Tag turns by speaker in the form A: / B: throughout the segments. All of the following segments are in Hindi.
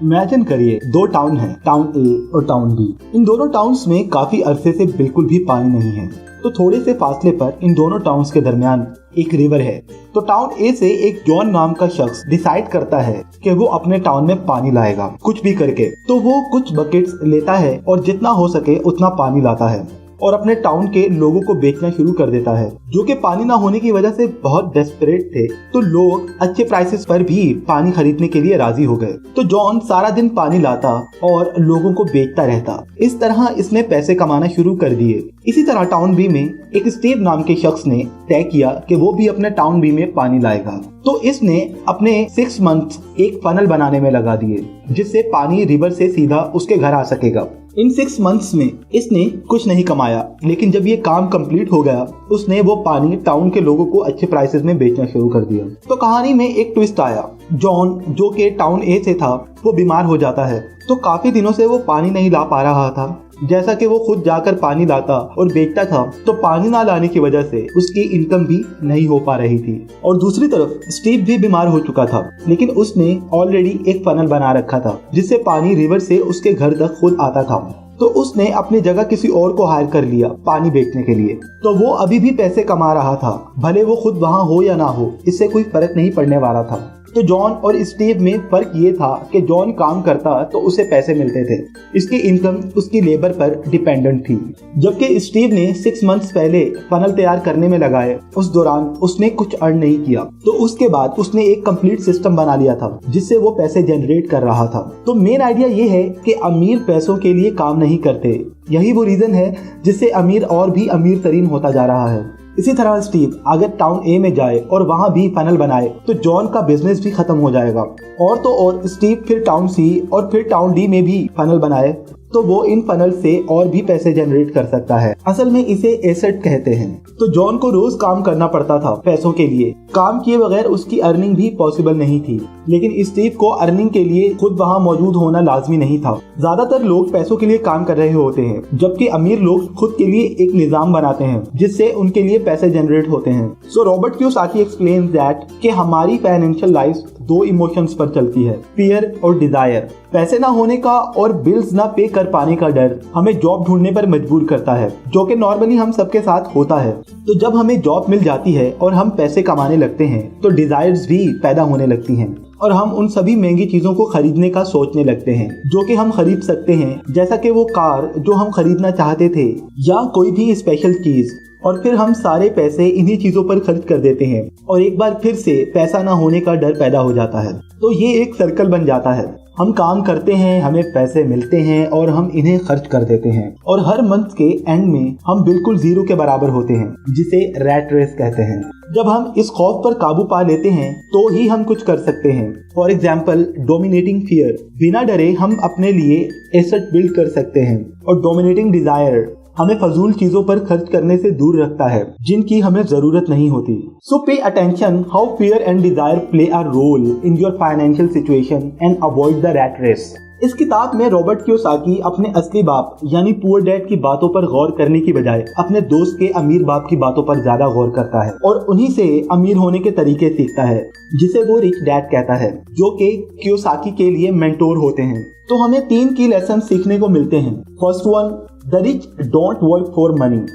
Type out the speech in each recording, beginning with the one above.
A: इमेजिन करिए दो टाउन हैं, टाउन ए और टाउन बी। इन दोनों टाउन्स में काफी अरसे से बिल्कुल भी पानी नहीं है, तो थोड़े से फासले पर इन दोनों टाउन्स के दरमियान एक रिवर है। तो टाउन ए से एक जॉन नाम का शख्स डिसाइड करता है कि वो अपने टाउन में पानी लाएगा कुछ भी करके। तो वो कुछ बकेट्स लेता है और जितना हो सके उतना पानी लाता है और अपने टाउन के लोगों को बेचना शुरू कर देता है, जो कि पानी ना होने की वजह से बहुत डेस्परेट थे। तो लोग अच्छे प्राइसेस पर भी पानी खरीदने के लिए राजी हो गए। तो जॉन सारा दिन पानी लाता और लोगों को बेचता रहता। इस तरह इसने पैसे कमाना शुरू कर दिए। इसी तरह टाउन बी में एक स्टीव नाम के शख्स ने तय किया कि वो भी अपने टाउन बी में पानी लाएगा। तो इसने अपने 6 मंथ्स एक फनल बनाने में लगा दिए, जिससे पानी रिवर से सीधा उसके घर आ सकेगा। इन 6 मंथ्स में इसने कुछ नहीं कमाया, लेकिन जब ये काम कंप्लीट हो गया उसने वो पानी टाउन के लोगों को अच्छे प्राइसेस में बेचना शुरू कर दिया। तो कहानी में एक ट्विस्ट आया। जॉन जो कि टाउन ए से था वो बीमार हो जाता है। तो काफी दिनों से वो पानी नहीं ला पा रहा था। जैसा कि वो खुद जाकर पानी लाता और बेचता था, तो पानी ना लाने की वजह से उसकी इनकम भी नहीं हो पा रही थी। और दूसरी तरफ स्टीव भी बीमार हो चुका था, लेकिन उसने ऑलरेडी एक फनल बना रखा था जिससे पानी रिवर से उसके घर तक खुद आता था। तो उसने अपनी जगह किसी और को हायर कर लिया पानी बेचने के लिए। तो वो अभी भी पैसे कमा रहा था, भले वो खुद वहाँ हो या ना हो, इससे कोई फर्क नहीं पड़ने वाला था। तो जॉन और स्टीव में फर्क ये था कि जॉन काम करता तो उसे पैसे मिलते थे, इसकी इनकम उसकी लेबर पर डिपेंडेंट थी। जबकि स्टीव ने 6 मंथ्स पहले फनल तैयार करने में लगाए, उस दौरान उसने कुछ अर्न नहीं किया। तो उसके बाद उसने एक कंप्लीट सिस्टम बना लिया था जिससे वो पैसे जनरेट कर रहा था। तो मेन आइडिया ये है कि अमीर पैसों के लिए काम नहीं करते। यही वो रीजन है जिससे अमीर और भी अमीर तरीन होता जा रहा है। इसी तरह स्टीव अगर टाउन ए में जाए और वहां भी फनल बनाए तो जॉन का बिजनेस भी खत्म हो जाएगा। और तो और स्टीव फिर टाउन सी और फिर टाउन डी में भी फनल बनाए तो वो इन फनल से और भी पैसे जनरेट कर सकता है। असल में इसे एसेट कहते हैं। तो जॉन को रोज काम करना पड़ता था पैसों के लिए। काम किए बगैर उसकी अर्निंग भी पॉसिबल नहीं थी, लेकिन स्टीव को अर्निंग के लिए खुद वहाँ मौजूद होना लाजमी नहीं था। ज्यादातर लोग पैसों के लिए काम कर रहे होते हैं, जबकि अमीर लोग खुद के लिए एक निजाम बनाते हैं जिससे उनके लिए पैसे जनरेट होते हैं। सो रॉबर्ट कियोसाकी एक्सप्लेन्स दैट कि हमारी फाइनेंशियल लाइफ 2 इमोशंस पर चलती है, फियर और डिजायर। पैसे ना होने का और बिल्स ना पे कर पाने का डर हमें जॉब ढूंढने पर मजबूर करता है, जो कि नॉर्मली हम सबके साथ होता है। तो जब हमें जॉब मिल जाती है और हम पैसे कमाने लगते हैं तो डिजायर्स भी पैदा होने लगती हैं और हम उन सभी महंगी चीजों को खरीदने का सोचने लगते हैं जो कि हम खरीद सकते हैं, जैसा कि वो कार जो हम खरीदना चाहते थे या कोई भी स्पेशल चीज। और फिर हम सारे पैसे इन्हीं चीजों पर खर्च कर देते हैं और एक बार फिर से पैसा ना होने का डर पैदा हो जाता है। तो ये एक सर्कल बन जाता है। हम काम करते हैं, हमें पैसे मिलते हैं और हम इन्हें खर्च कर देते हैं और हर मंथ के एंड में हम बिल्कुल जीरो के बराबर होते हैं, जिसे रैट रेस कहते हैं। जब हम इस खौफ पर काबू पा लेते हैं तो ही हम कुछ कर सकते हैं। फॉर एग्जाम्पल डोमिनेटिंग फियर, बिना डरे हम अपने लिए एसेट बिल्ड कर सकते हैं। और डोमिनेटिंग डिजायर हमें फजूल चीजों पर खर्च करने से दूर रखता है जिनकी हमें जरूरत नहीं होती। So pay attention how fear and desire play a role in your financial situation and avoid the rat race. इस किताब में रॉबर्ट कियोसाकी अपने असली बाप यानी पुअर डैड की बातों पर गौर करने की बजाय अपने दोस्त के अमीर बाप की बातों पर ज्यादा गौर करता है और उन्हीं से अमीर होने के तरीके सीखता है, जिसे वो रिच डैड कहता है, जो कि कियोसाकी के लिए मेंटोर होते हैं। तो हमें 3 की लेसन सीखने को मिलते हैं। First one, the rich don't work for money.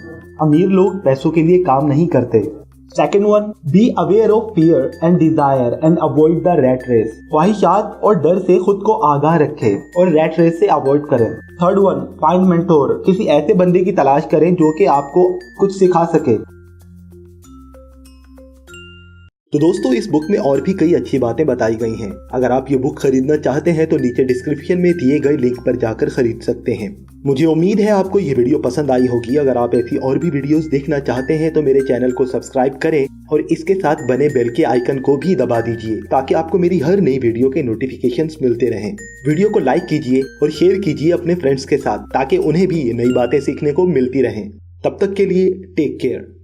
A: अमीर लोग पैसों के लिए काम नहीं करते। Second one, be aware of fear and desire and avoid the rat race. ख्वाहिशात और डर से खुद को आगाह रखें और रैट रेस से अवॉइड करें। Third one, find mentor. किसी ऐसे बंदे की तलाश करें जो कि आपको कुछ सिखा सके।
B: तो दोस्तों, इस बुक में और भी कई अच्छी बातें बताई गई हैं। अगर आप ये बुक खरीदना चाहते हैं तो नीचे डिस्क्रिप्शन में दिए गए लिंक पर जाकर खरीद सकते हैं। मुझे उम्मीद है आपको ये वीडियो पसंद आई होगी। अगर आप ऐसी और भी वीडियोस देखना चाहते हैं तो मेरे चैनल को सब्सक्राइब करें और इसके साथ बने बेल के आइकन को भी दबा दीजिए ताकि आपको मेरी हर नई वीडियो के नोटिफिकेशंस मिलते रहें। वीडियो को लाइक कीजिए और शेयर कीजिए अपने फ्रेंड्स के साथ ताकि उन्हें भी नई बातें सीखने को मिलती रहें। तब तक के लिए टेक केयर।